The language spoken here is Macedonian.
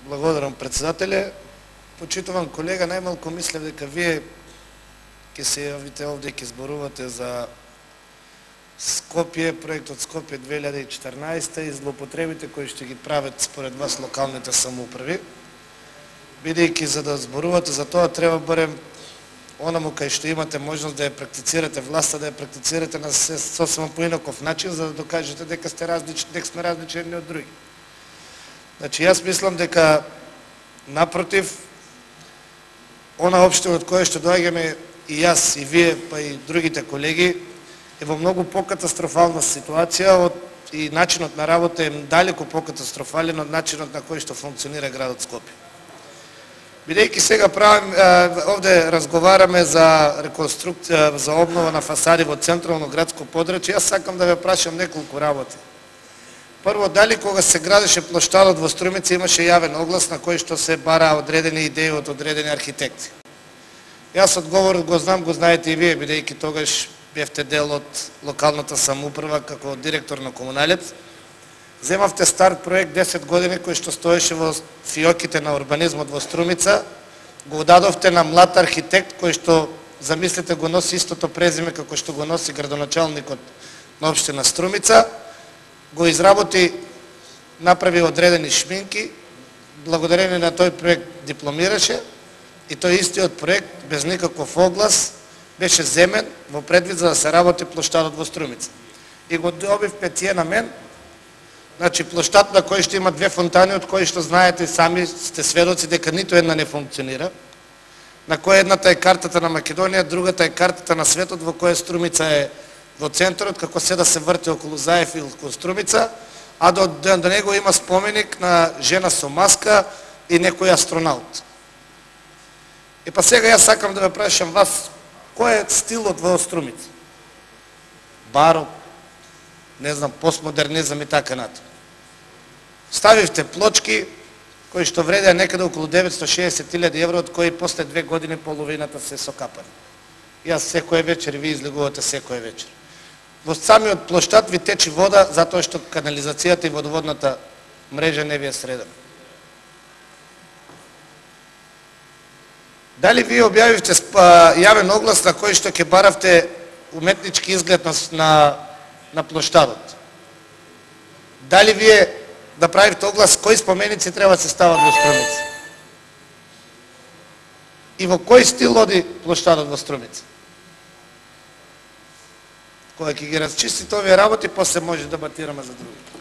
Благодарам, председателе. Почитуван колега, најмалку мислев дека вие ќе се јавите овде и ќе зборувате за Скопје, проектот Скопје 2014 и злоупотребите кои ще ги правят според вас локалните самоуправи. Бидејќи за да зборувате за тоа треба барем онаму кај што имате можност да ја практицирате власта, да ја практицирате на сосема поинаков начин, за да докажете дека сте различни, дека сме различни едни од други. Значи, јас мислам дека напротив, она општина од која што доаѓаме и јас, и вие, па и другите колеги, е во многу покатастрофална ситуација и начинот на работа е далеку покатастрофален од начинот на кој што функционира градот Скопје. Бидејќи сега овде разговараме за реконструкција, за обнова на фасади во централно градско подрачје, јас сакам да ве прашам неколку работи. Прво, дали кога се градеше плоштадот во Струмица имаше јавен оглас на кој што се бара одредени идеи од одредени архитекти? Јас одговорот го знам, го знаете и вие, бидејќи тогаш бевте дел од локалната самоуправа како директор на комуналец. Земавте стар проект 10 години кој што стоеше во фиоките на урбанизмот во Струмица, го дадовте на млад архитект кој што, замислите, го носи истото презиме како што го носи градоначалникот на општина Струмица, го изработи, направи одредени шминки, благодарение на тој проект дипломираше и тој истиот проект без никаков оглас беше земен во предвид за да се работи плоштадот во Струмица. И го добив петие на мен, значи плоштад на кој што има две фонтани, од кои што знаете сами сте сведоци дека ниту една не функционира, на која едната е картата на Македонија, другата е картата на светот во која Струмица е во центарот, како се да се врти околу Заев и околу Струмица, а до него има споменик на жена со маска и некој астронаут. И па сега јас сакам да ве прашам вас, кој е стилот во Струмица? Барок, не знам, постмодернизам и така натаму. Ставивте плочки кои што вредеа некаде околу 960.000 евро, од кои после 2 години половината се сокапани. Јас секој вечер, ви излегувате секој вечер. Во самиот плоштад ви тече вода затоа што канализацијата и водоводната мрежа не ви е средена. Дали вие објавивте јавен оглас на кој што ќе баравте уметнички изглед на плоштадот? Дали вие да правите оглас кои споменици треба да се стават во Струмица? И во кој стил оди плоштадот во Струмица? Кога ќе ги разчистите овие работи, после може да дебатираме за други.